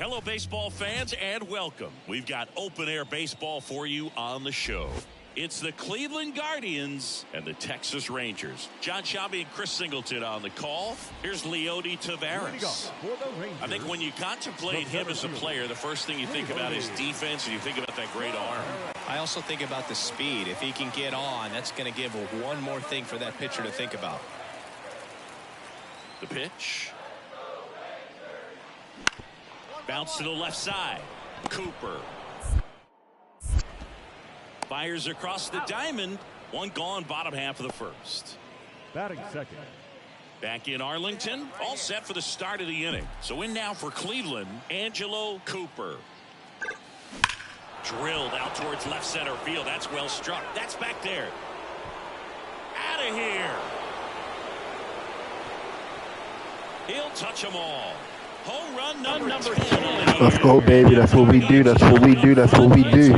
Hello, baseball fans, and welcome. We've got open-air baseball for you on the show. It's the Cleveland Guardians and the Texas Rangers. John Shelby and Chris Singleton on the call. Here's Leody Taveras. I think when you contemplate him as a player, the first thing you think about is defense, and you think about that great arm. I also think about the speed. If he can get on, that's going to give one more thing for that pitcher to think about. The pitch. Bounce to the left side. Cooper. Fires across the diamond. One gone, bottom half of the first. Batting second. Back in Arlington. All set for the start of the inning. So in now for Cleveland, Angelo Cooper. Drilled out towards left center field. That's well struck. That's back there. Out of here. He'll touch them all. Home run number 10. Let's go, baby. That's what we do. That's what we do. That's what we do.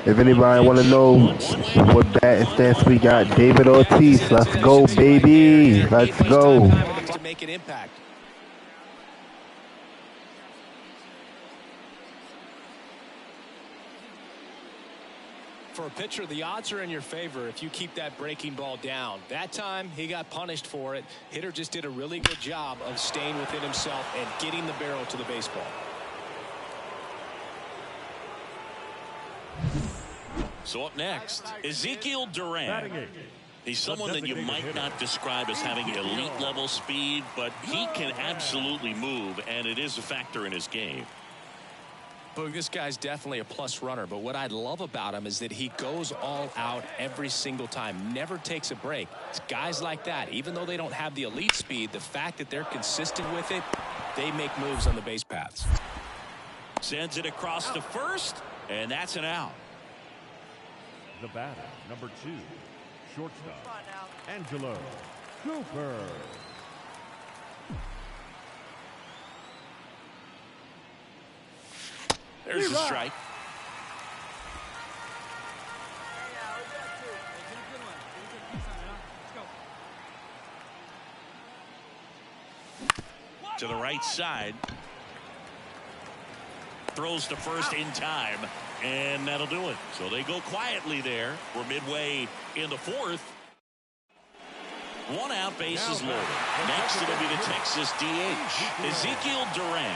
If anybody want to know what batting stance we got, David Ortiz. Let's go, baby. Let's go. To make an impact. For a pitcher, the odds are in your favor if you keep that breaking ball down. That time, he got punished for it. Hitter just did a really good job of staying within himself and getting the barrel to the baseball. So up next, Ezekiel Duran. He's someone that you might not describe as having elite level speed, but he can absolutely move, and it is a factor in his game. Boog, this guy's definitely a plus runner, but what I love about him is that he goes all out every single time, never takes a break. It's guys like that, even though they don't have the elite speed, the fact that they're consistent with it, they make moves on the base paths. Sends it across to first, and that's an out. The batter, number 2, shortstop, Angelo Cooper. There's a strike. To the right side. Throws to first in time, and that'll do it. So they go quietly there. We're midway in the fourth. One out, bases loaded. Next, it'll be the Texas DH, Ezekiel Duran.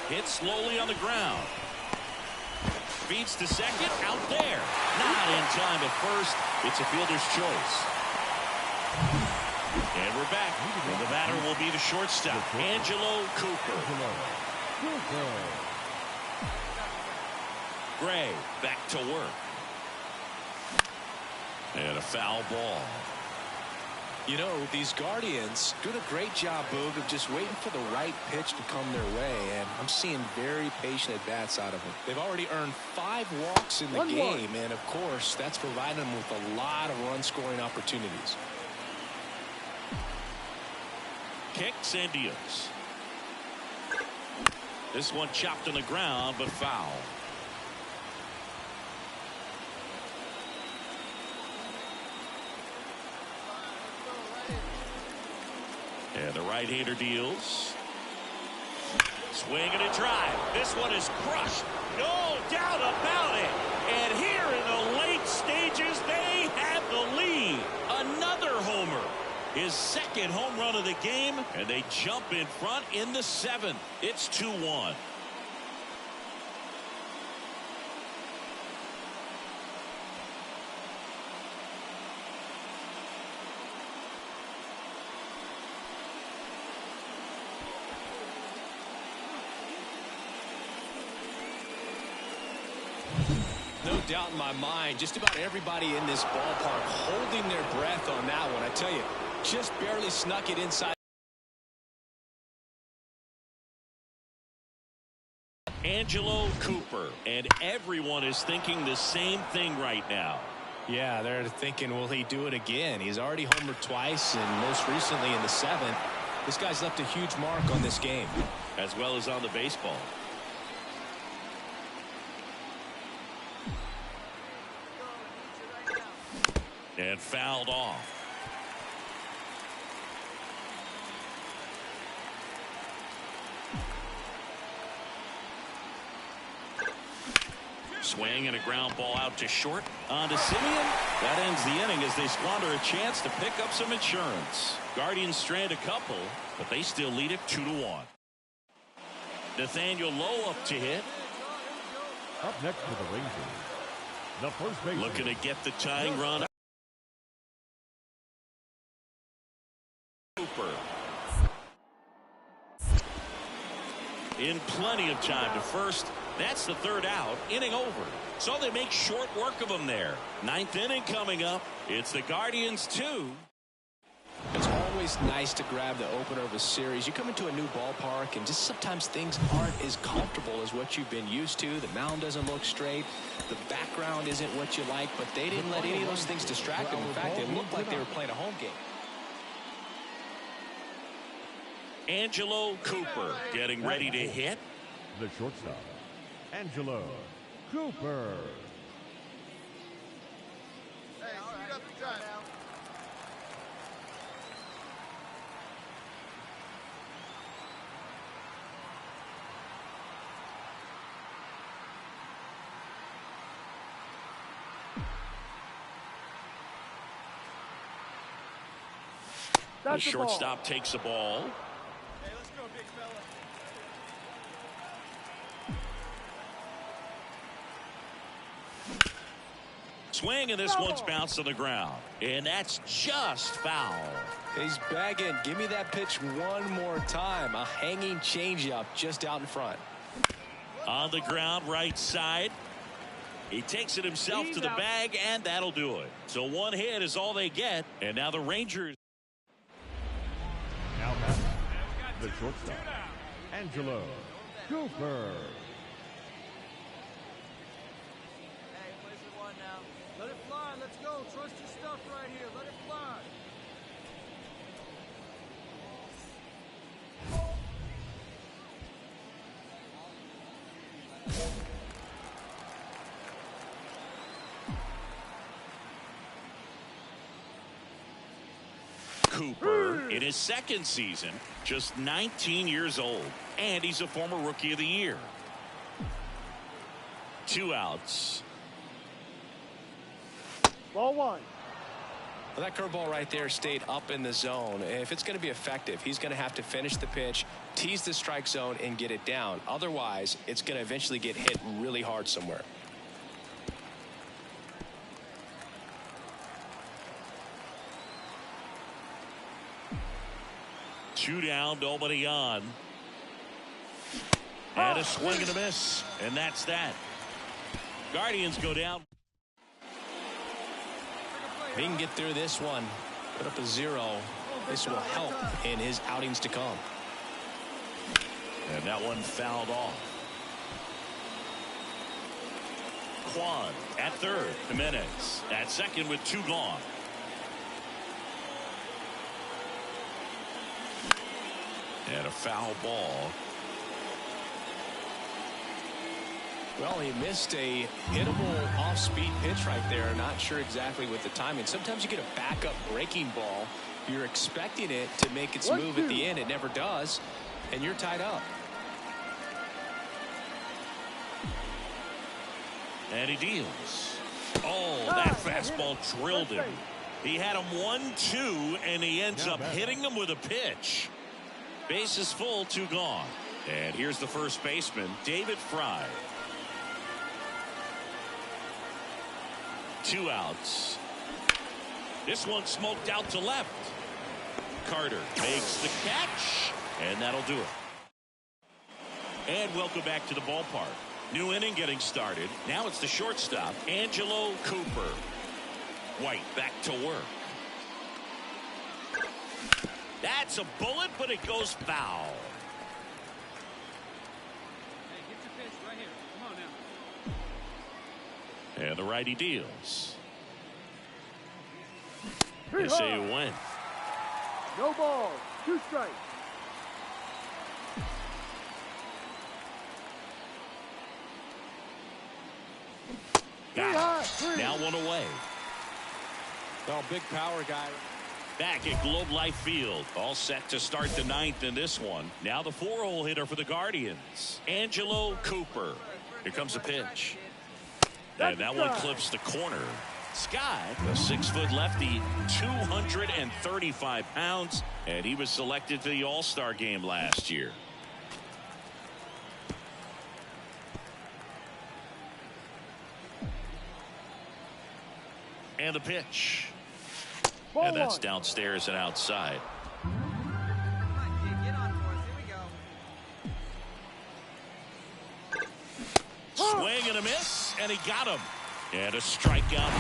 Hit slowly on the ground. Beats to second, out there. Not in time at first. It's a fielder's choice. And we're back. And the batter will be the shortstop, Angelo Cooper. Gray back to work. And a foul ball. You know, these Guardians doing a great job, Boog, of just waiting for the right pitch to come their way, and I'm seeing very patient at-bats out of them. They've already earned 5 walks in the game, and of course, that's providing them with a lot of run-scoring opportunities. Kicks and deals. This one chopped on the ground, but foul. And the right-hander deals. Swing and a drive. This one is crushed. No doubt about it. And here in the late stages, they have the lead. Another homer. His second home run of the game, and they jump in front in the 7th. It's 2-1. No doubt in my mind, just about everybody in this ballpark holding their breath on that one. I tell you, just barely snuck it inside. Angelo Cooper, and everyone is thinking the same thing right now. Yeah, they're thinking, will he do it again? He's already homered twice, and most recently in the 7th. This guy's left a huge mark on this game. As well as on the baseball. And fouled off. Swing and a ground ball out to short. On to Simeon. That ends the inning as they squander a chance to pick up some insurance. Guardians strand a couple, but they still lead it 2-1. Nathaniel Lowe up to hit. Up next for the Rangers, the first baseman. Looking to get the tying run. Cooper. In plenty of time to first. That's the third out. Inning over. So they make short work of them there. Ninth inning coming up. It's the Guardians 2. It's always nice to grab the opener of a series. You come into a new ballpark and just sometimes things aren't as comfortable as what you've been used to. The mound doesn't look straight. The background isn't what you like, but they didn't let any of those things distract them. In fact, they looked like they were playing a home game. Angelo Cooper getting ready to hit. The shortstop, Angelo Cooper. Hey, speed up the time now. The shortstop takes the ball. Hey, let's go, big fella. Swing, and this one's bounced on the ground. And that's just foul. He's bagging. Give me that pitch one more time. A hanging changeup just out in front. On the ground, right side. He takes it himself to the bag, and that'll do it. So one hit is all they get. And now the Rangers. Now back, the shortstop, Angelo Cooper. Hey, place it one now. Let it fly. Let's go. Trust your stuff right here. Let it fly. Cooper in his second season, just 19 years old, and he's a former Rookie of the Year. 2 outs. Ball one. Well, that curveball right there stayed up in the zone. If it's going to be effective, he's going to have to finish the pitch, tease the strike zone, and get it down. Otherwise, it's going to eventually get hit really hard somewhere. Two down, nobody on. And a swing and a miss. And that's that. Guardians go down. If he can get through this one, put up a 0, this will help in his outings to come. And that one fouled off. Kwan at third. Jimenez at second with 2 gone. And a foul ball. Well, he missed a hittable off-speed pitch right there. Not sure exactly with the timing. Sometimes you get a backup breaking ball. You're expecting it to make its move at the end. It never does. And you're tied up. And he deals. Oh, that fastball drilled him. He had him 1-2, and he ends up hitting him with a pitch. Bases full, 2 gone. And here's the first baseman, David Fry. 2 outs. This one smoked out to left. Carter makes the catch, and that'll do it. And welcome back to the ballpark. New inning getting started. Now it's the shortstop, Angelo Cooper. White back to work. That's a bullet, but it goes foul. Hey, get your pitch right here. Come on now. And the righty deals. They say it went. No ball. 2 strikes. Got it. Now 1 away. Well, big power guy. Back at Globe Life Field. All set to start the 9th in this one. Now the 4-hole hitter for the Guardians, Angelo Cooper. Here comes a pitch. And that one clips the corner. Sky, a 6-foot lefty, 235 pounds, and he was selected for the All-Star game last year. And the pitch. And that's downstairs and outside. Come on, kid, get on for us. Here we go. Swing and a miss, and he got him. And a strikeout.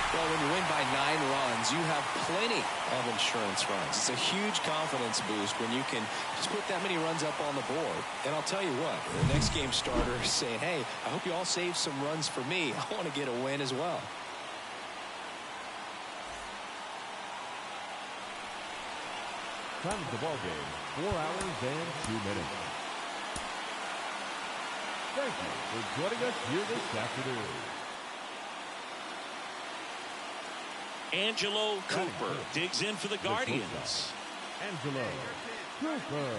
Well, when you win by 9 runs, you have plenty of insurance runs. It's a huge confidence boost when you can just put that many runs up on the board. And I'll tell you what, the next game starter is saying, hey, I hope you all save some runs for me. I want to get a win as well. Time of the ball game, 4 hours and 2 minutes. Thank you for joining us here this afternoon. Angelo Cooper digs in for the Guardians. Angelo Cooper.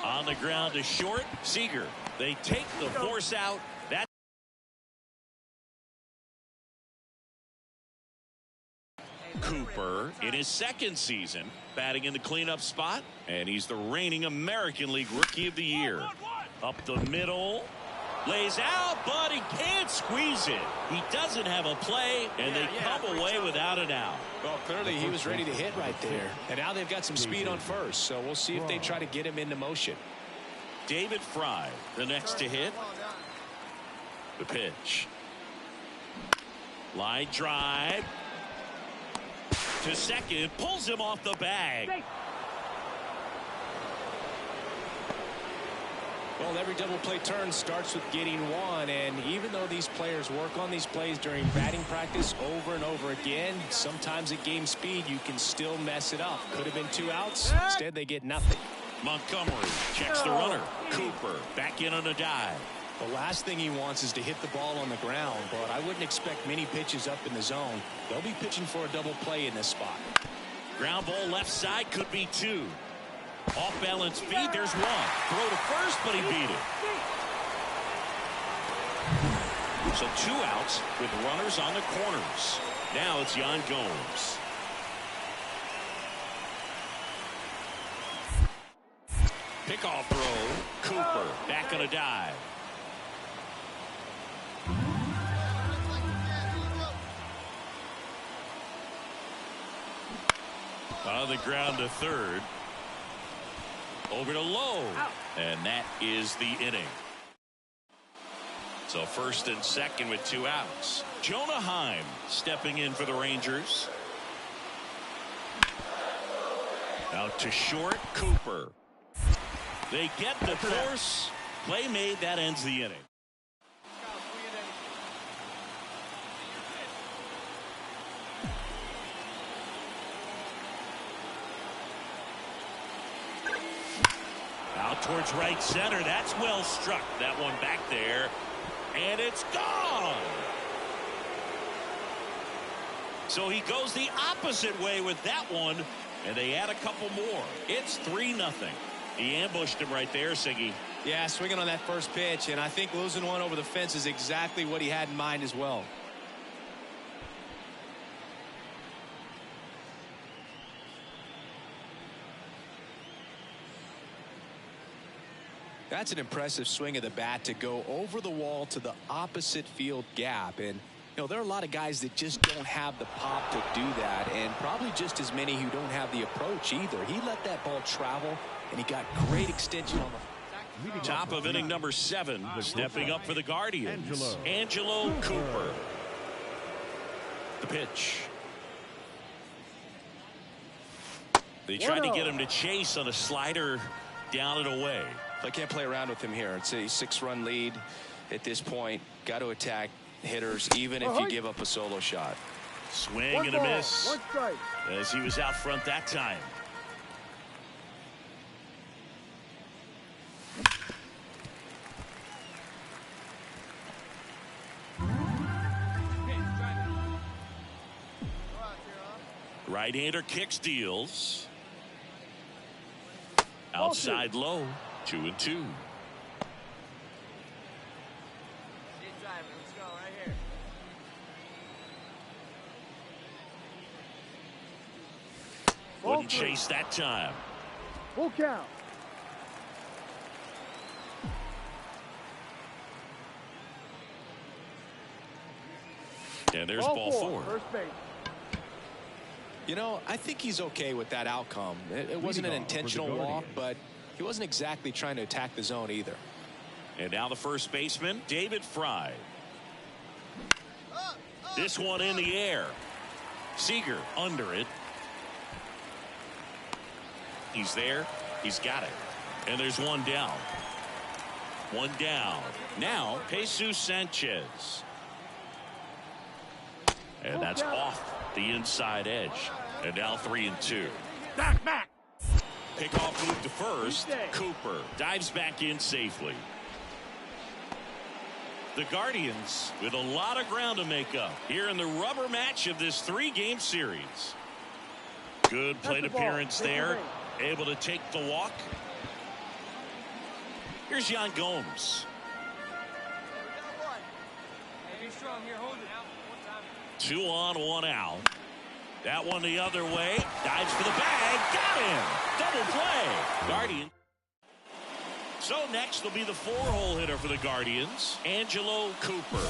On the ground to short, Seager. They take the force out. That Cooper in his 2nd season batting in the cleanup spot, and he's the reigning American League Rookie of the Year. Up the middle, lays out, but he can't squeeze it. He doesn't have a play, and they come away without an out. Well, clearly he was ready to hit right there. And now they've got some speed on first, so we'll see if they try to get him into motion. David Fry, the next to hit. The pitch. Line drive. To second, pulls him off the bag. Well, every double play turn starts with getting one, and even though these players work on these plays during batting practice over and over again, sometimes at game speed you can still mess it up. Could have been 2 outs. Instead, they get nothing. Montgomery checks the runner. Cooper back in on a dive. The last thing he wants is to hit the ball on the ground, but I wouldn't expect many pitches up in the zone. They'll be pitching for a double play in this spot. Ground ball left side, could be 2. Off balance feed, there's 1. Throw to first, but he beat it. So 2 outs with runners on the corners. Now it's Yan Gomes. Pickoff throw. Cooper back on a dive. On the ground to third. Over to Lowe. And that is the inning. So 1st and 2nd with 2 outs. Jonah Heim stepping in for the Rangers. Out to short, Cooper. They get the force. Play made, that ends the inning. Out towards right center. That's well struck. That one back there. And it's gone. So he goes the opposite way with that one. And they add a couple more. It's 3-0. He ambushed him right there, Siggy. Yeah, swinging on that first pitch. And I think losing one over the fence is exactly what he had in mind as well. That's an impressive swing of the bat to go over the wall to the opposite field gap. And, you know, there are a lot of guys that just don't have the pop to do that, and probably just as many who don't have the approach either. He let that ball travel, and he got great extension on the top of inning number 7. Stepping up for the Guardians. Angelo Cooper. The pitch. They tried to get him to chase on a slider down and away. I can't play around with him here. It's a 6-run lead at this point. Got to attack hitters even if you give up a solo shot. Swing and a miss as he was out front that time. Right-hander kicks, deals. Outside low, 2-2. Let's go right here. Wouldn't chase that time. Full count. And there's ball four. First base. You know, I think he's okay with that outcome. It wasn't an intentional walk, but he wasn't exactly trying to attack the zone either. And now the first baseman, David Fry. This one in the air. Seager under it. He's there. He's got it. And there's one down. One down. Now, Jesus Sanchez. And that's off the inside edge. And now 3-2. Back. Pickoff move to first. Cooper dives back in safely. The Guardians with a lot of ground to make up here in the rubber match of this 3-game series. Good plate appearance there. Able to take the walk. Here's Yan Gomes. Hey, be strong here. Hold it out. 2 on, 1 out. That one the other way. Dives for the bag. Got him. Double play. Guardian. So next will be the 4-hole hitter for the Guardians, Angelo Cooper.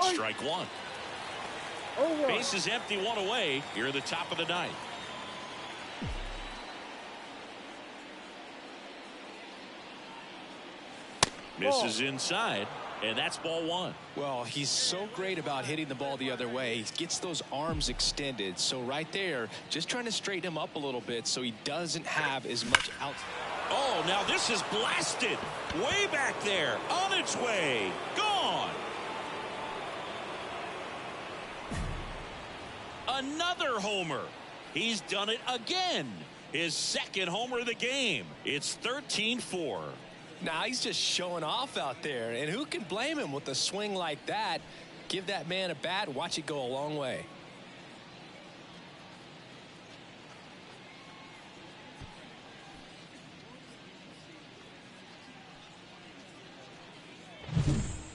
Strike one. Base is empty, 1 away here at the top of the 9th. Misses inside, and that's ball 1. Well, he's so great about hitting the ball the other way. He gets those arms extended. So right there, just trying to straighten him up a little bit so he doesn't have as much out. Oh, now this is blasted. Way back there. On its way. Gone. Another homer. He's done it again. His second homer of the game. It's 13-4. Now he's just showing off out there. And who can blame him with a swing like that? Give that man a bat, watch it go a long way.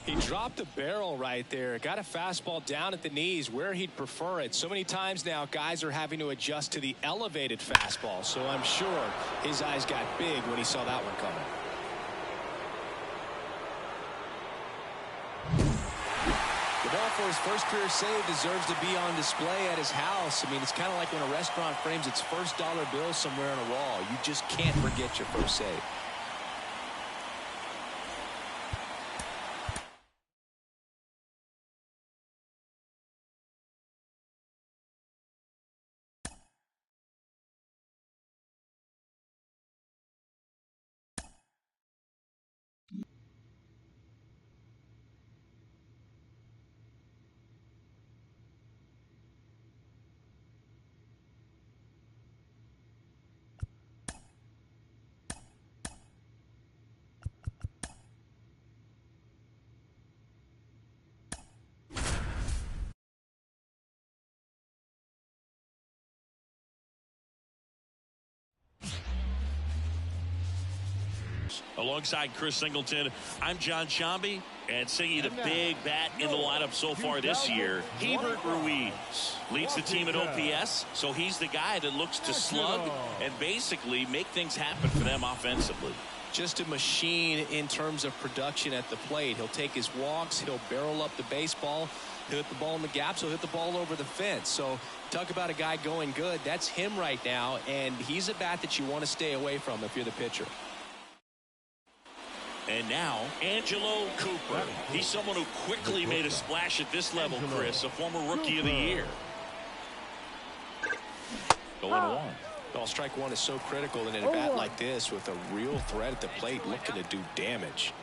He dropped the barrel right there. Got a fastball down at the knees where he'd prefer it. So many times now guys are having to adjust to the elevated fastball. So I'm sure his eyes got big when he saw that one coming. The ball for his first career save deserves to be on display at his house. I mean, it's kind of like when a restaurant frames its first dollar bill somewhere on a wall. You just can't forget your first save. Alongside Chris Singleton, I'm John Shambi, and singing the big bat in the lineup so far this year, Hebert Ruiz leads the team at OPS, so he's the guy that looks to slug and basically make things happen for them offensively. Just a machine in terms of production at the plate. He'll take his walks, he'll barrel up the baseball, he'll hit the ball in the gaps, he'll hit the ball over the fence. So talk about a guy going good. That's him right now, and he's a bat that you want to stay away from if you're the pitcher. And now, Angelo Cooper. He's someone who quickly made a splash at this level, Chris, a former Rookie of the Year. 0-1. Well, strike one is so critical in a bat like this with a real threat at the plate looking to do damage.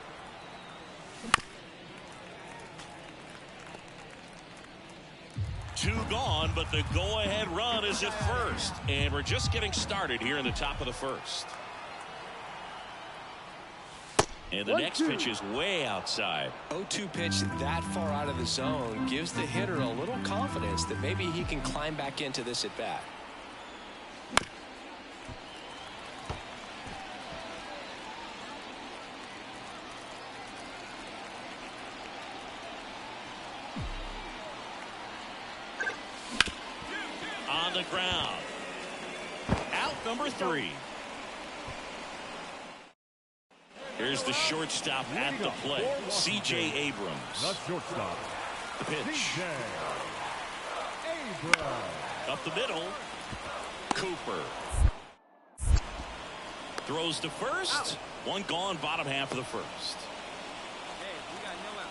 Two gone, but the go-ahead run is at first. And we're just getting started here in the top of the first. And the next pitch is way outside. 0-2 pitch that far out of the zone gives the hitter a little confidence that maybe he can climb back into this at bat. On the ground. Out number 3. Here's the shortstop at the plate, C.J. Abrams. Not shortstop. The pitch. C.J. Abrams. Up the middle. Cooper. Throws to first. One gone, bottom half of the first. Hey, we got no out.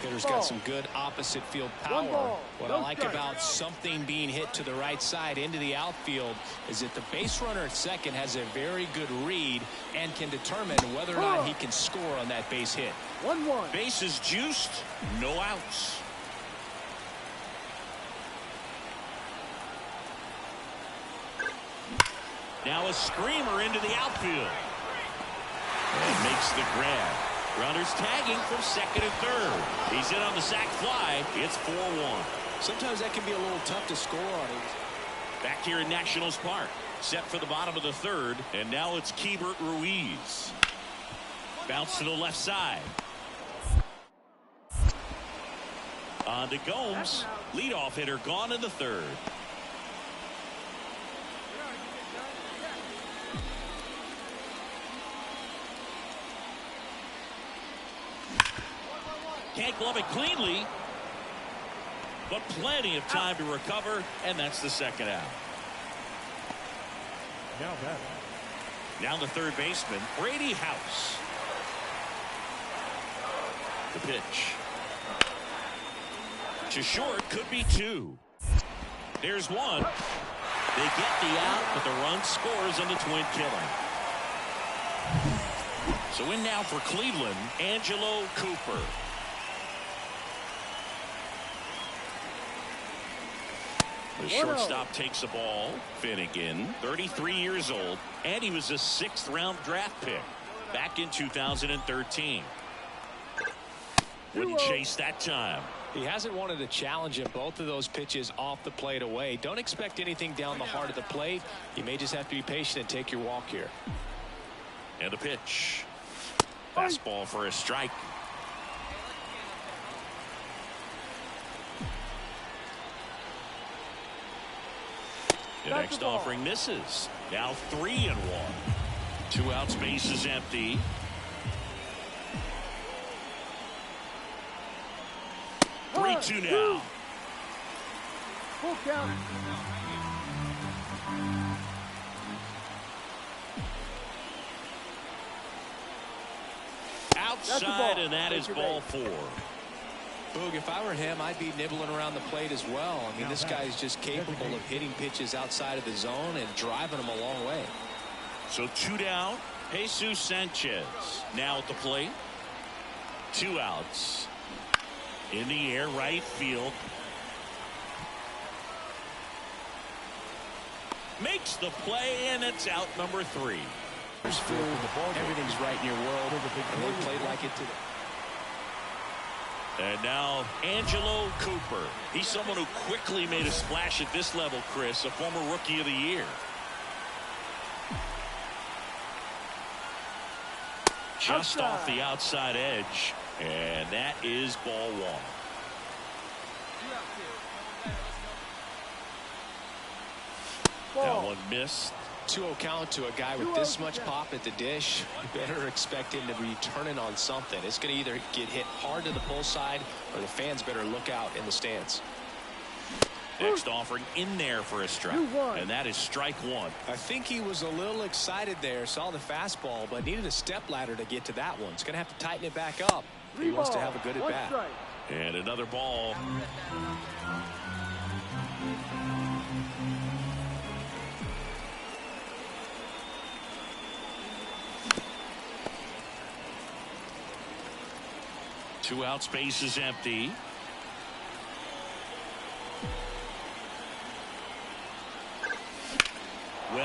Hitter's got some good opposite field power. What I like about something being hit to the right side into the outfield is that the base runner at second has a very good read and can determine whether or not he can score on that base hit. 1-1. Bases juiced, no outs. Now a screamer into the outfield. And makes the grab. Runners tagging from second and third. He's in on the sac fly. It's 4-1. Sometimes that can be a little tough to score on him. Back here in Nationals Park. Set for the bottom of the third. And now it's Keibert Ruiz. Bounce to the left side. On to Gomes. Leadoff hitter gone in the third. Can't glove it cleanly, but plenty of time to recover, and that's the second out. Now the third baseman, Brady House. The pitch. To short, could be 2. There's 1. They get the out, but the run scores on the twin killing. So in now for Cleveland, Angelo Cooper. The shortstop takes the ball. Finnegan, 33 years old, and he was a 6th-round draft pick back in 2013. Wouldn't chase that time. He hasn't wanted to challenge in both of those pitches off the plate away. Don't expect anything down the heart of the plate. You may just have to be patient and take your walk here. And a pitch. Fastball for a strike. The next offering misses. Now 3-1. 2 outs, base is empty. Three, 2 now. Full count. Outside, and that is ball 4. Boog, if I were him, I'd be nibbling around the plate as well. I mean, this guy is just capable of hitting pitches outside of the zone and driving them a long way. So 2 down. Jesus Sanchez now at the plate. 2 outs. In the air, right field. Makes the play, and it's out number 3. Everything's right in your world, and they played like it today. And now Angelo Cooper. He's someone who quickly made a splash at this level, Chris, a former Rookie of the Year. Just off the outside edge, and that is ball 1. That one missed. 2-0 count to a guy with this much pop at the dish. You better expect him to be turning on something. It's going to either get hit hard to the pull side, or the fans better look out in the stands. Next offering in there for a strike, and that is strike 1. I think he was a little excited there, saw the fastball, but needed a step ladder to get to that one. He's going to have to tighten it back up. He wants to have a good at bat. And another ball. Two outs, base is empty.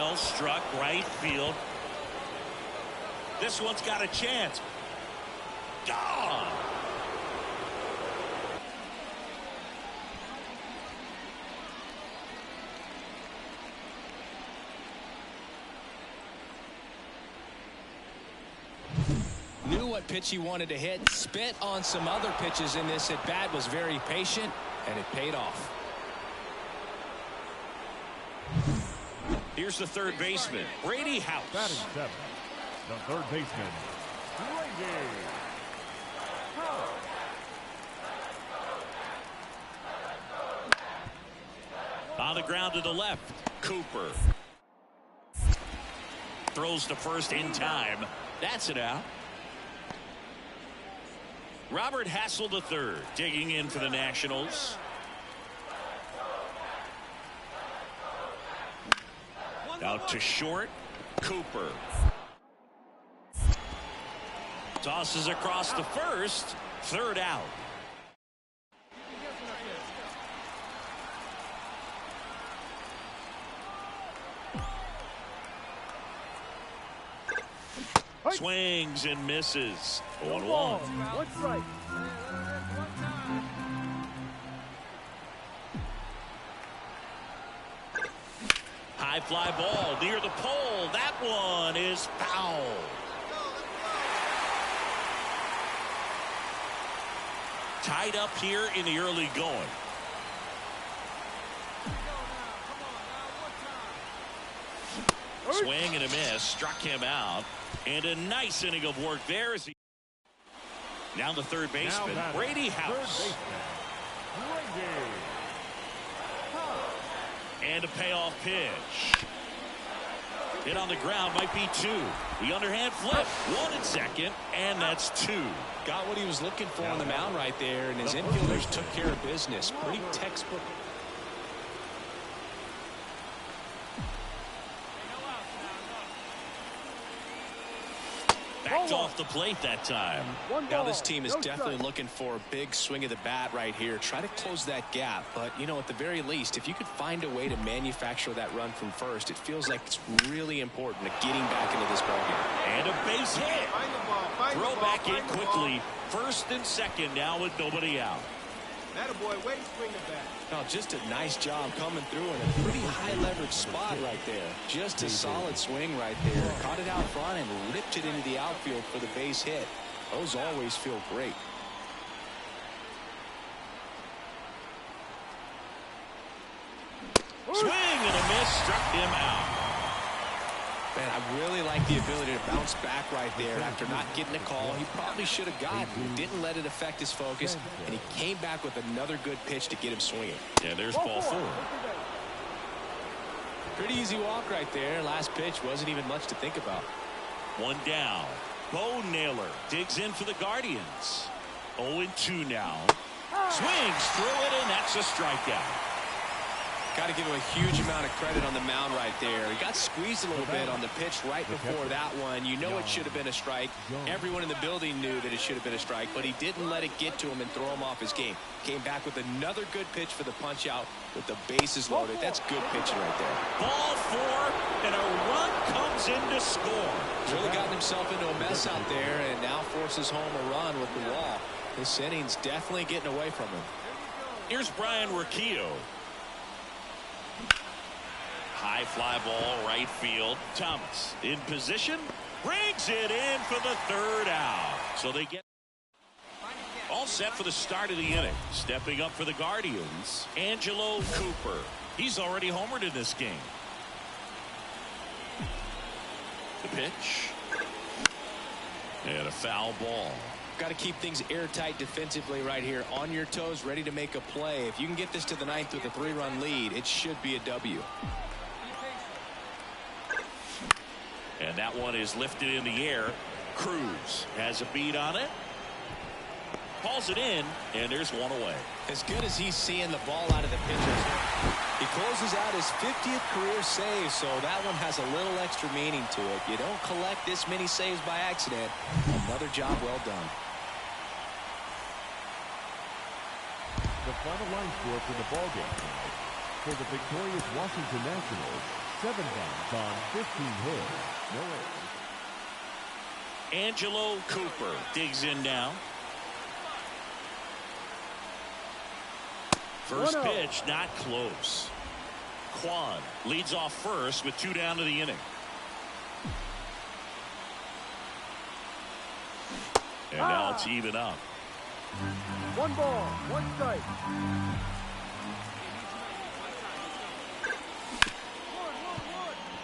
Well struck, right field. This one's got a chance. Gone. Knew what pitch he wanted to hit. Spit on some other pitches in this at bat. Was very patient, and it paid off. Here's the third baseman, Brady House. Batting seventh, the third baseman, Brady House. On the ground to the left, Cooper. Throws to first in time. That's it out. Robert Hassel III digging in for the Nationals. Out to short, Cooper. Tosses across the first, third out. Swings and misses. 1-1. One strike. High fly ball near the pole. That one is foul. Tied up here in the early going. Swing and a miss. Struck him out. And a nice inning of work there as he. Now the third baseman, Brady House. And a payoff pitch. Hit on the ground, might be two. The underhand flip, 1 and second, and that's 2. Got what he was looking for on the mound right there, and his infielders took care of business. Pretty textbook. Backed off the plate that time. Now this team is definitely looking for a big swing of the bat right here. Try to close that gap. But, you know, at the very least, if you could find a way to manufacture that run from first, it feels like it's really important to getting back into this ballgame. And a base hit. Throw back in quickly. First and second now with nobody out. Boy, way to swing the bat. Now, just a nice job coming through in a pretty high leverage spot right there. Just a solid swing right there. Caught it out front and ripped it into the outfield for the base hit. Those always feel great. Swing and a miss, struck him out. Man, I really like the ability to bounce back right there after not getting a call. He probably should have gotten. Didn't let it affect his focus, and he came back with another good pitch to get him swinging. Yeah, there's ball 4. Pretty easy walk right there. Last pitch wasn't even much to think about. 1 down. Bo Naylor digs in for the Guardians. 0-2 now. Swings through it, and that's a strikeout. Got to give him a huge amount of credit on the mound right there. He got squeezed a little bit on the pitch right before that one. You know it should have been a strike. Everyone in the building knew that it should have been a strike, but he didn't let it get to him and throw him off his game. Came back with another good pitch for the punch out with the bases loaded. That's good pitching right there. Ball 4, and a run comes in to score. He's really gotten himself into a mess out there and now forces home a run with the wall. This inning's definitely getting away from him. Here's Brian Riccio. High fly ball, right field. Thomas in position, brings it in for the third out. So they get all set for the start of the inning. Stepping up for the Guardians, Angelo Cooper. He's already homered in this game. The pitch. And a foul ball. Got to keep things airtight defensively right here. On your toes, ready to make a play. If you can get this to the 9th with a 3-run lead, it should be a W. And that one is lifted in the air. Cruz has a beat on it. Hauls it in, and there's one away. As good as he's seeing the ball out of the pitchers, he closes out his 50th career save, so that one has a little extra meaning to it. You don't collect this many saves by accident. Another job well done. The final line score for the ballgame tonight for the victorious Washington Nationals, 7 runs on 15 hits. No errors. Angelo Cooper digs in now. First 1-0. pitch, not close. Kwan leads off first with 2 down to the inning. And now it's even up. 1 ball, 1 strike.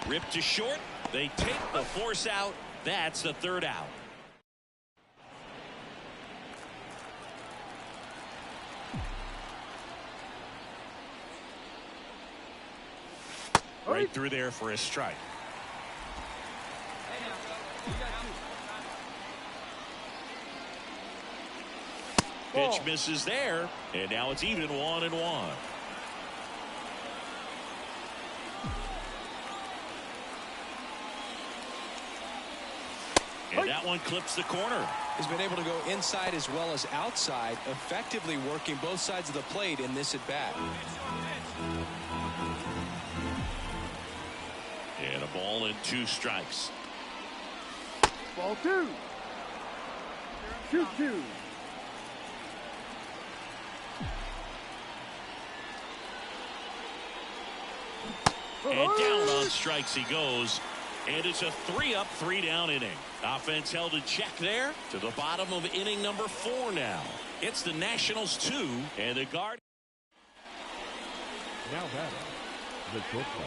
Ripped to short. They take the force out. That's the 3rd out. Right through there for a strike. Pitch misses there, and now it's even 1-1. And that one clips the corner. He's been able to go inside as well as outside, effectively working both sides of the plate in this at bat. And a ball and 2 strikes. Ball 2. Shoot 2. And down on strikes he goes. And it's a 3-up, 3-down inning. Offense held in check there to the bottom of inning number 4 now. It's the Nationals 2 and the Guardians. Now batting, the shortstop,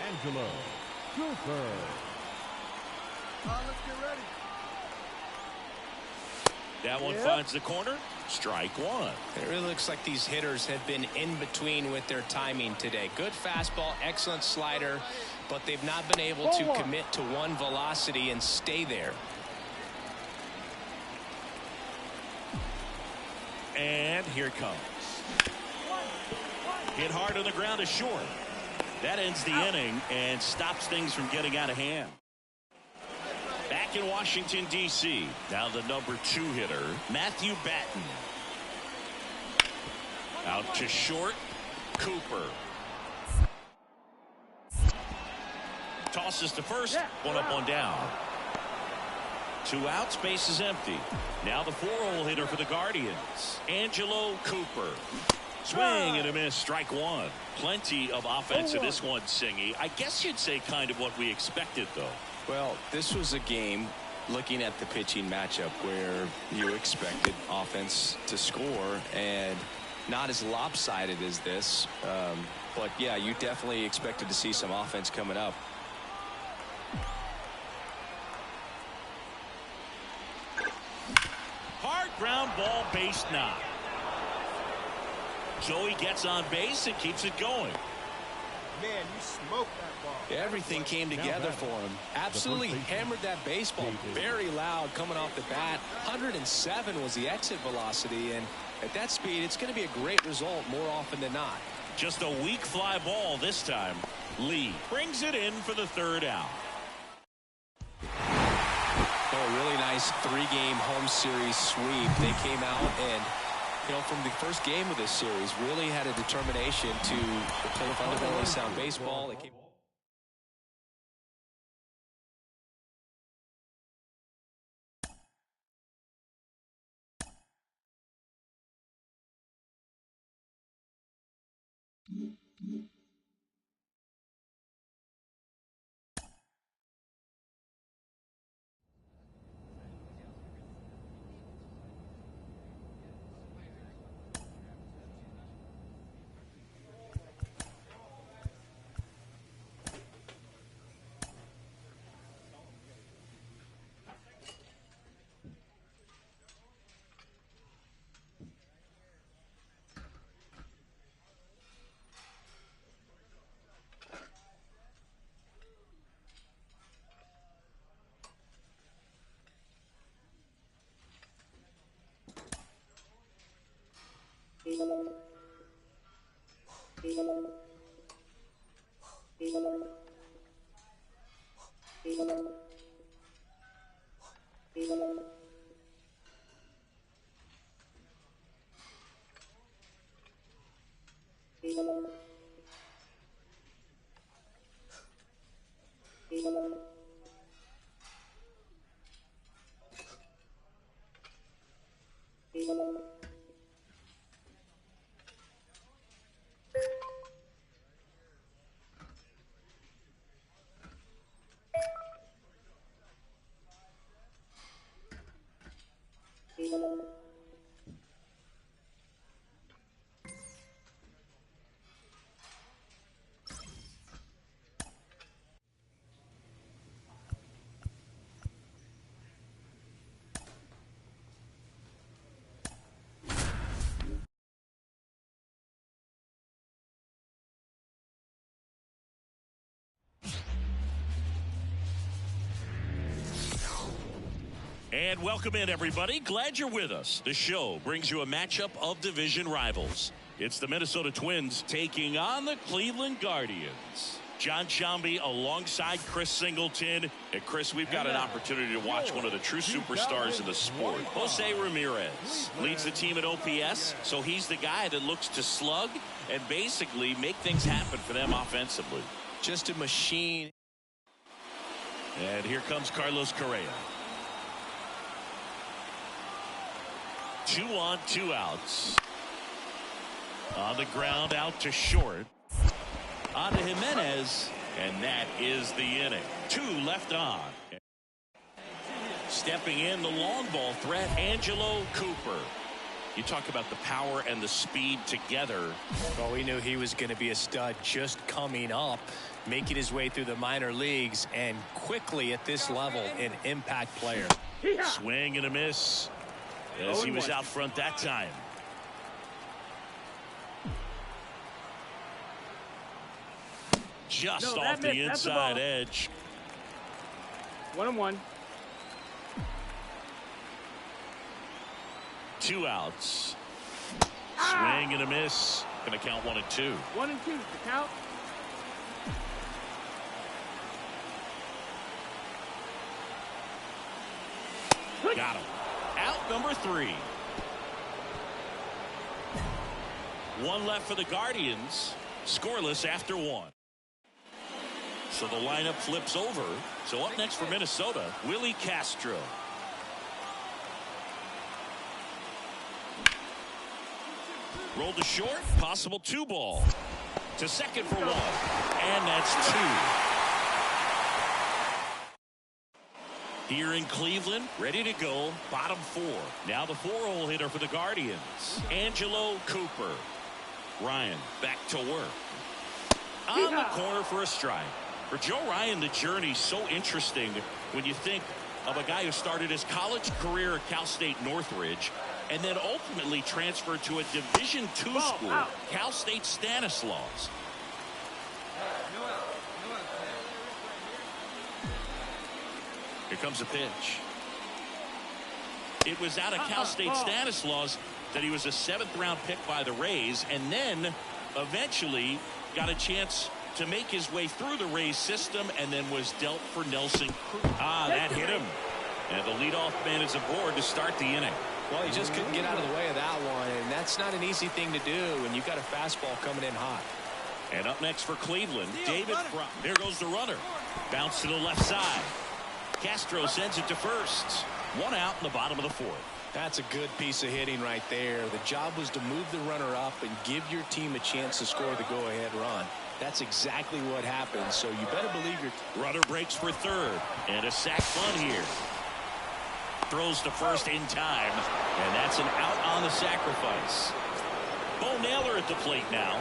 Angelo Cooper. Let's get ready. That one finds the corner. Strike 1. It really looks like these hitters have been in between with their timing today. Good fastball, excellent slider, but they've not been able to commit to one velocity and stay there. And here it comes. Hit hard on the ground to short. That ends the inning and stops things from getting out of hand. Back in Washington, D.C. Now the number 2 hitter, Matthew Batten. Out to short, Cooper. Tosses to first, 1 up, 1 down. 2 outs, base is empty. Now the 4-hole hitter for the Guardians, Angelo Cooper. Swing and a miss, strike 1. Plenty of offense in this one, Singy. I guess you'd say kind of what we expected, though. Well, this was a game, looking at the pitching matchup, where you expected offense to score, and not as lopsided as this. But, yeah, you definitely expected to see some offense coming up. Hard ground ball, base knock. Joey gets on base and keeps it going. Man, you smoked that ball. Everything came together for him. Absolutely hammered that baseball. Very loud coming off the bat. 107 was the exit velocity, and at that speed, it's going to be a great result more often than not. Just a weak fly ball this time. Lee brings it in for the 3rd out. Oh, a really nice 3-game home series sweep. They came out and, you know, from the first game of this series, really had a determination to play fundamentally sound baseball. They came And welcome in, everybody. Glad you're with us. The show brings you a matchup of division rivals. It's the Minnesota Twins taking on the Cleveland Guardians. John Shambi alongside Chris Singleton. And Chris, we've got an opportunity to watch one of the true superstars in the sport. Jose Ramirez leads the team at OPS, so he's the guy that looks to slug and basically make things happen for them offensively. Just a machine. And here comes Carlos Correa. 2 on, 2 outs. On the ground, out to short. On to Jimenez, and that is the inning. 2 left on. Stepping in, the long ball threat, Angelo Cooper. You talk about the power and the speed together. Well, we knew he was going to be a stud just coming up, making his way through the minor leagues, and quickly at this level, an impact player. Swing and a miss, as he was out front that time. Just off the inside edge. 1-1. 2 outs. Swing and a miss. Going to count 1 and 2. 1 and 2. The count. Got him. Out number 3. 1 left for the Guardians. Scoreless after 1. So the lineup flips over. So up next for Minnesota, Willie Castro. Rolled to short, possible 2 ball. To second for 1. And that's 2. Here in Cleveland, ready to go, bottom 4. Now the 4-hole hitter for the Guardians, Angelo Cooper. Ryan back to work. On the corner for a strike. For Joe Ryan, the journey's so interesting when you think of a guy who started his college career at Cal State Northridge and then ultimately transferred to a Division II school, Cal State Stanislaus. Here comes a pitch. It was out of Cal State Stanislaus that he was a 7th-round pick by the Rays, and then eventually got a chance to make his way through the Rays system, and then was dealt for Nelson Cruz. That hit him. And the leadoff man is aboard to start the inning. Well, he just couldn't get out of the way of that one, and that's not an easy thing to do when you've got a fastball coming in hot. And up next for Cleveland, David Fry. There goes the runner. Bounce to the left side. Castro sends it to first. 1 out in the bottom of the 4th. That's a good piece of hitting right there. The job was to move the runner up and give your team a chance to score the go-ahead run. That's exactly what happened, so you better believe your runner breaks for 3rd, and a sac bunt here. Throws to first in time, and that's an out on the sacrifice. Bo Naylor at the plate now.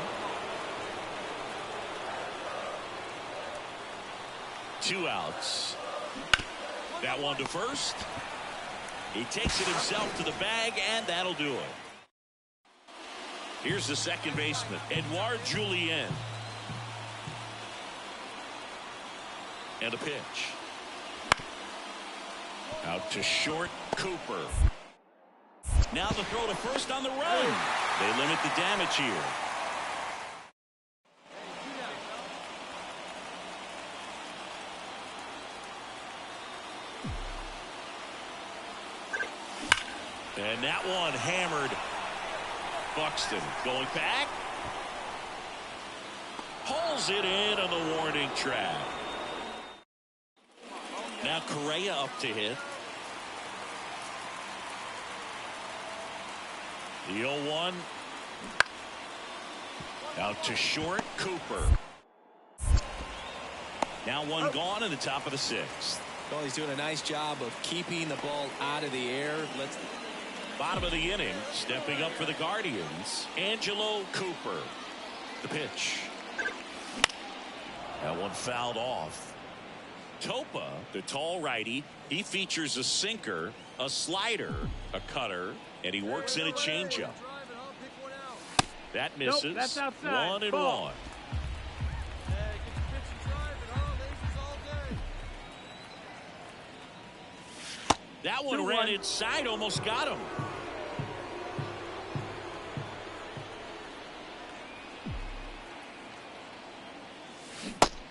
2 outs. That one to first. He takes it himself to the bag, and that'll do it. Here's the second baseman, Edouard Julien. And a pitch. Out to short, Cooper. Now the throw to first on the run. They limit the damage here. And that one hammered. Buxton going back. Pulls it in on the warning track. Now Correa up to hit. The 0-1. Out to short, Cooper. Now 1 gone in the top of the 6th. Well, he's doing a nice job of keeping the ball out of the air. Bottom of the inning, stepping up for the Guardians, Angelo Cooper. The pitch. That one fouled off. Topa, the tall righty, he features a sinker, a slider, a cutter, and he works in a changeup. That misses. Nope, that's outside. 1-1. Hey, get your pitch and drive it, huh? Lasers all day. That one ran inside, almost got him.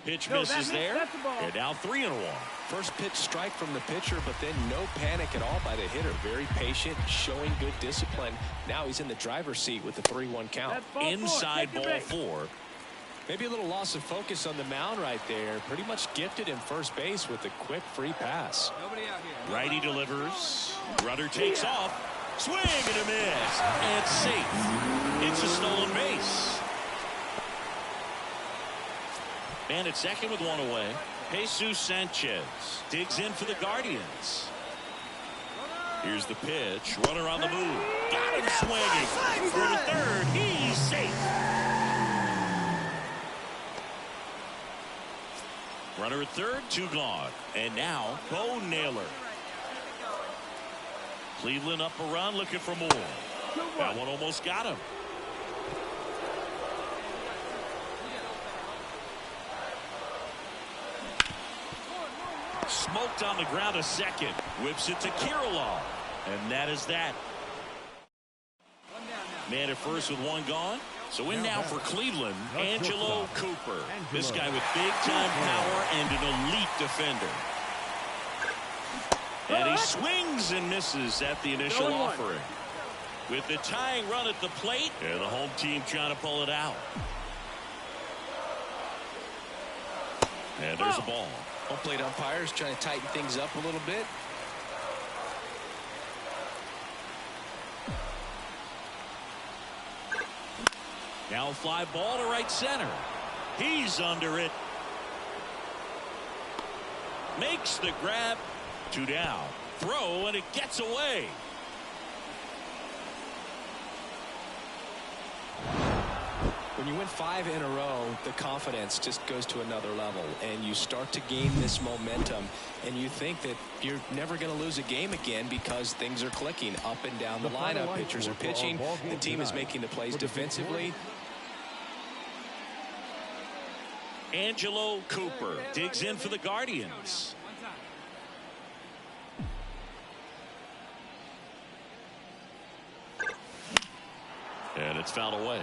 Pitch misses there, and now 3-1. First pitch strike from the pitcher, but then no panic at all by the hitter. Very patient, showing good discipline. Now he's in the driver's seat with the 3-1 count. Inside ball 4. Maybe a little loss of focus on the mound right there. Pretty much gifted in first base with a quick free pass. Nobody out here. Righty delivers. Runner takes off. Swing and a miss. And safe. It's a stolen base. Man at second with one away. Jesus Sanchez digs in for the Guardians. Here's the pitch. Runner on the move. Got him swinging. For the third. He's safe. Runner at third, 2 gone. And now, Bo Naylor. Cleveland up a run, looking for more. That one almost got him. Smoked on the ground a second. Whips it to Kirilloff. And that is that. Man at first with 1 gone. So in now for Cleveland, Angelo Cooper. This guy with big-time power and an elite defender. And he swings and misses at the initial offering. With the tying run at the plate, and the home team trying to pull it out. And there's a ball. Home plate umpires trying to tighten things up a little bit. Now fly ball to right center. He's under it. Makes the grab. 2 down. Throw, and it gets away. When you win 5 in a row, the confidence just goes to another level, and you start to gain this momentum, and you think that you're never going to lose a game again because things are clicking up and down the lineup. Pitchers are pitching. The team is making the plays defensively. Angelo Cooper digs in for the Guardians. And it's fouled away.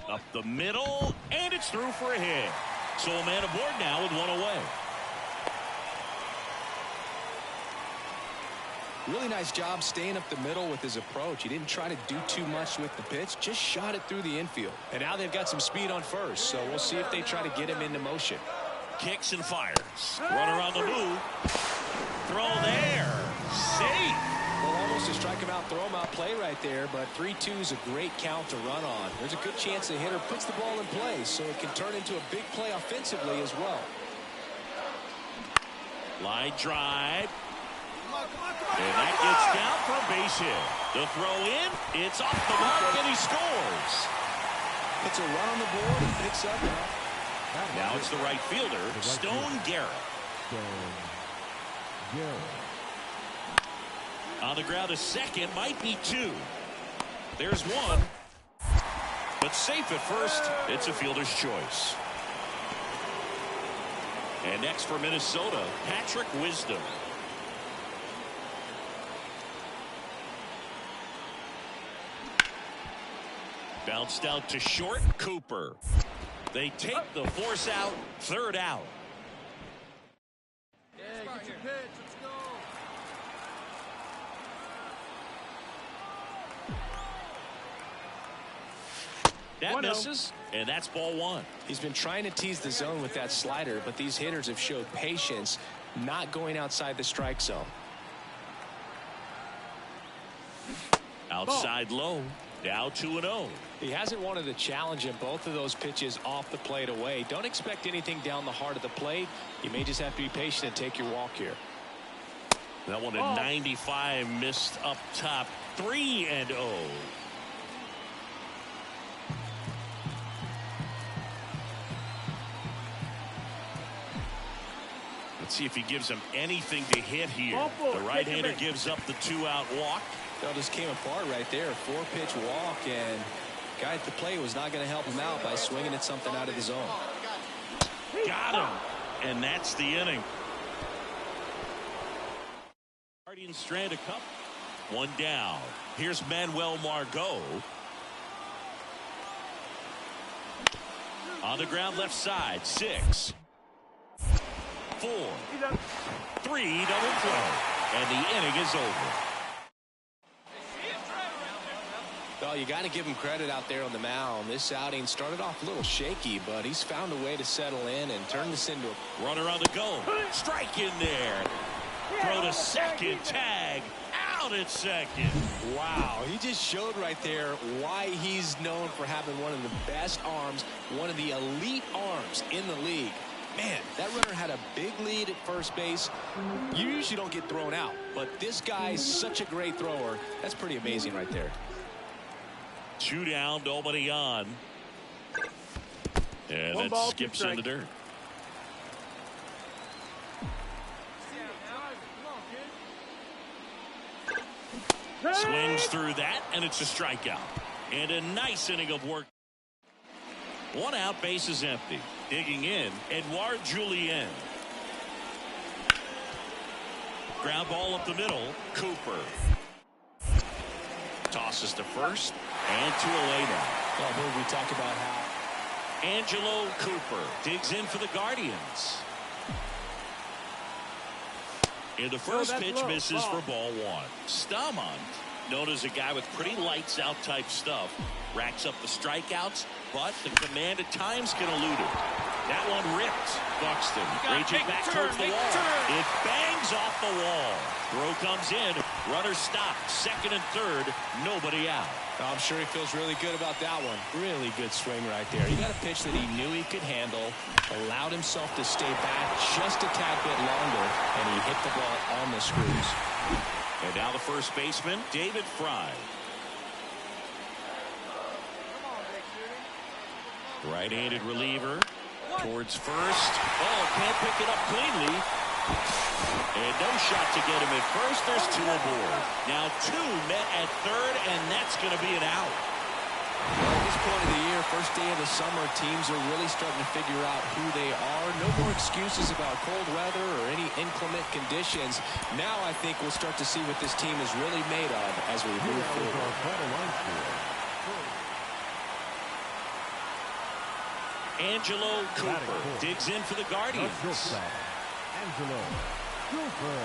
Up the middle, and it's through for a hit. So a man aboard now with 1 away. Really nice job staying up the middle with his approach. He didn't try to do too much with the pitch, just shot it through the infield. And now they've got some speed on first, so we'll see if they try to get him into motion. Kicks and fires. Runner on the move. Throw there. Safe. Well, almost a strike him out, throw him out play right there, but 3-2 is a great count to run on. There's a good chance the hitter puts the ball in play, so it can turn into a big play offensively as well. Line drive. And that gets down for a base hit. The throw in, it's off the mark, and he scores. Puts a run on the board and picks up. Now it's the right fielder, Stone Garrett. On the ground, a second, might be 2. There's 1. But safe at first, it's a fielder's choice. And next for Minnesota, Patrick Wisdom. Bounced out to short, Cooper. They take the force out, 3rd out. Yeah, get your pitch. Let's go. That misses, and that's ball 1. He's been trying to tease the zone with that slider, but these hitters have showed patience, not going outside the strike zone. Outside low. Now 2-0. He hasn't wanted a challenge in both of those pitches off the plate away. Don't expect anything down the heart of the plate. You may just have to be patient and take your walk here. That one at 95, missed up top. 3-0. Let's see if he gives him anything to hit here. The right-hander gives up the 2-out walk. That just came apart right there. 4-pitch walk, and guy at the plate was not going to help him out by swinging at something out of the zone. Got him, and that's the inning. Guardians strand a cup. One down. Here's Manuel Margot. On the ground left side. 6, 4, 3, double play. And the inning is over. Well, you got to give him credit out there on the mound. This outing started off a little shaky, but he's found a way to settle in and turn this into a runner on the go. Strike in there. Throw to second. Tag. Out at second. Wow, he just showed right there why he's known for having one of the best arms, one of the elite arms in the league. Man, that runner had a big lead at first base. You usually don't get thrown out, but this guy's such a great thrower. That's pretty amazing right there. 2 down, nobody on. And that skips in the dirt. Swings through that, and it's a strikeout. And a nice inning of work. 1 out, base is empty. Digging in, YR2. Ground ball up the middle, Cooper. Tosses to first, and to away now. Well, we talk about how Angelo Cooper digs in for the Guardians. And the first pitch misses for ball 1. Stamont, known as a guy with pretty lights out type stuff, racks up the strikeouts, but the command at times can elude him. That one ripped. Buxton reaching back towards the wall. It bangs off the wall. Throw comes in. Runner stopped. Second and third. Nobody out. I'm sure he feels really good about that one. Really good swing right there. He got a pitch that he knew he could handle, allowed himself to stay back just a tad bit longer, and he hit the ball on the screws. And now the first baseman, David Fry. Right-handed reliever towards first. Oh, can't pick it up cleanly. And no shot to get him at first. There's 2 aboard. Now 2 met at third, and that's going to be an out. Well, at this point of the year, first day of the summer, teams are really starting to figure out who they are. No more excuses about cold weather or any inclement conditions. Now I think we'll start to see what this team is really made of as we move forward. Angelo Cooper digs in for the Guardians. Angelo Cooper.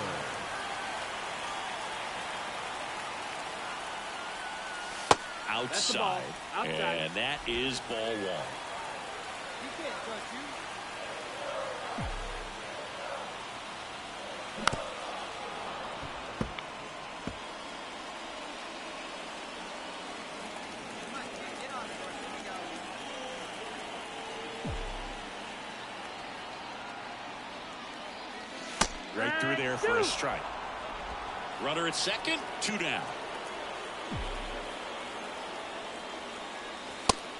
Outside. And that is ball 1. You can't touch you. Right through there for a strike. Runner at second, 2 down.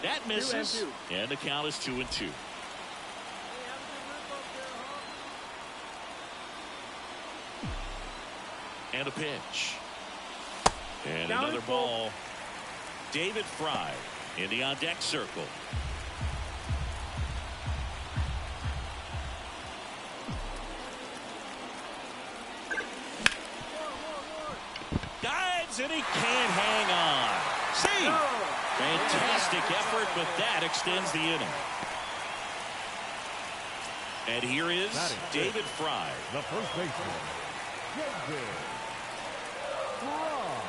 That misses, and the count is 2-2. And a pitch. And another ball. David Fry in the on-deck circle. Dives, and he can't hang on. See? Fantastic effort, but that extends the inning. And here is David Fry. The first baseman, David Fry.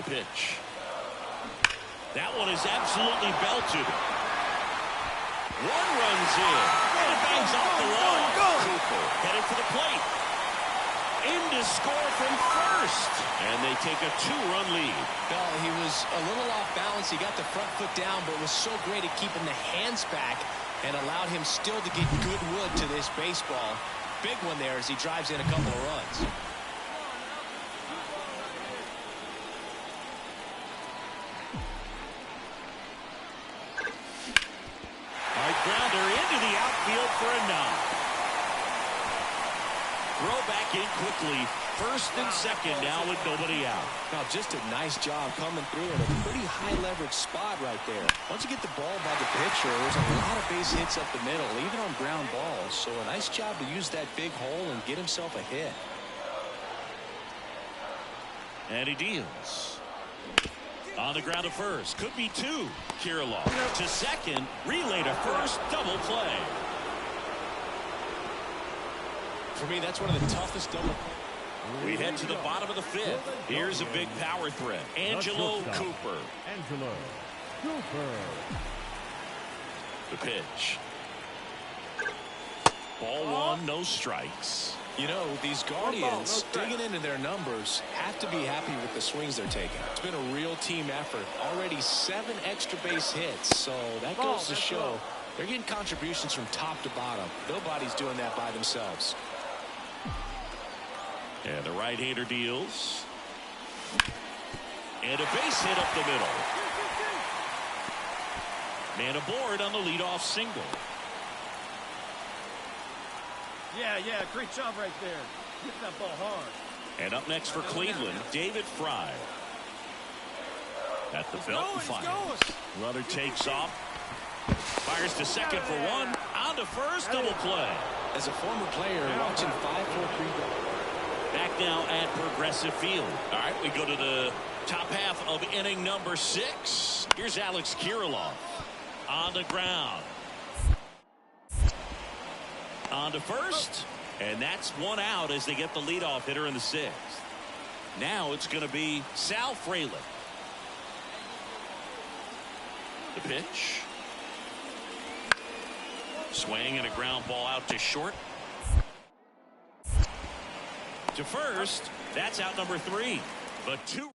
The pitch. That one is absolutely belted. One runs in. And it bangs off the wall. Cooper headed for the plate. in to score from first. And they take a 2-run lead. Well, he was a little off balance. He got the front foot down, but was so great at keeping the hands back and allowed him still to get good wood to this baseball. Big one there as he drives in a couple of runs. Hard grounder into the outfield for a knock. Throw back in quickly. First and second now with nobody out. Now, just a nice job coming through in a pretty high leverage spot right there. Once you get the ball by the pitcher, there's a lot of base hits up the middle, even on ground balls. So a nice job to use that big hole and get himself a hit. And he deals. On the ground to first. Could be two. Kirilov to second. Relay to first. Double play. For me, that's one of the toughest double. We head to the bottom of the fifth. Here's a big power threat. Angelo Cooper. Angelo Cooper. The pitch. Ball one, no strikes. You know, these Guardians, digging into their numbers, have to be happy with the swings they're taking. It's been a real team effort. Already 7 extra base hits, so that goes to show they're getting contributions from top to bottom. Nobody's doing that by themselves. And the right-hander deals. And a base hit up the middle. Man aboard on the leadoff single. Yeah, great job right there. Hit that ball hard. And up next for Cleveland, David Fry. At the belt and fires. Runner takes off. Fires to second for one. On to first, double play. As a former player, watching 5-4-3. Back now at Progressive Field. All right, we go to the top half of inning number 6. Here's Alex Kirilov on the ground. On to first, and that's one out as they get the leadoff hitter in the 6th. Now it's going to be Sal Frelick. The pitch. Swing and a ground ball out to short. To first, that's out number 3. But 2.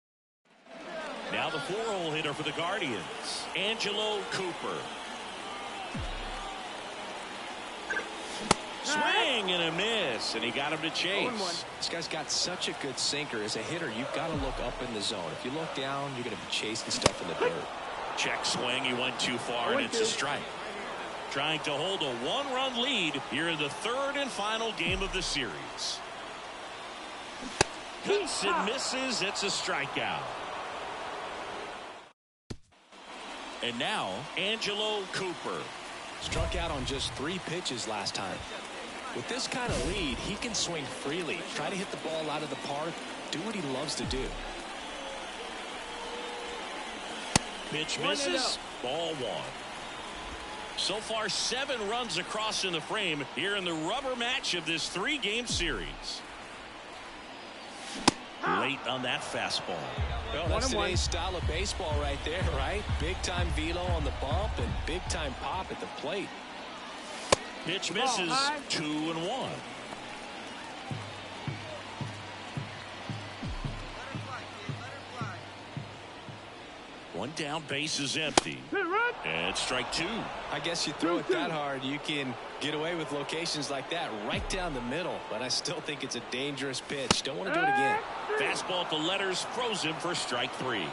Now the 4-hole hitter for the Guardians, Angelo Cooper. Swing and a miss, and he got him to chase. This guy's got such a good sinker. As a hitter, you've got to look up in the zone. If you look down, you're going to be chasing stuff in the dirt. Check swing. He went too far, and it's a strike. Trying to hold a 1-run lead here in the 3rd and final game of the series. Cuts and misses. It's a strikeout. And now, Angelo Cooper. Struck out on just 3 pitches last time. With this kind of lead, he can swing freely. Try to hit the ball out of the park. Do what he loves to do. Pitch misses. Ball 1. So far, 7 runs across in the frame here in the rubber match of this 3-game series. Late on that fastball. Well, that's today's style of baseball right there, right? Big-time velo on the bump and big-time pop at the plate. Pitch misses. 2-1. One down, base is empty. And strike 2. I guess you throw it that hard, you can get away with locations like that right down the middle. But I still think it's a dangerous pitch. Don't want to do it again. Fastball at the letters froze him for strike 3.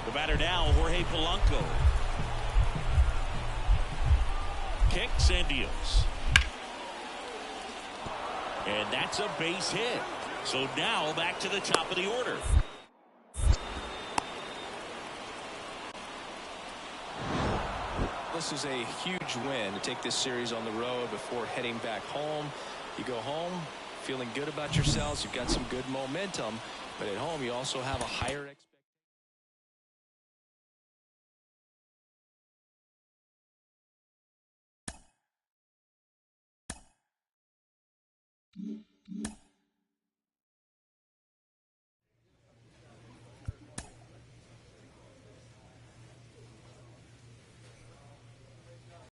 The batter now, Jorge Polanco. Kicks and deals. And that's a base hit. So now back to the top of the order. This is a huge win to take this series on the road before heading back home. You go home feeling good about yourselves. You've got some good momentum. But at home, you also have a higher expectation.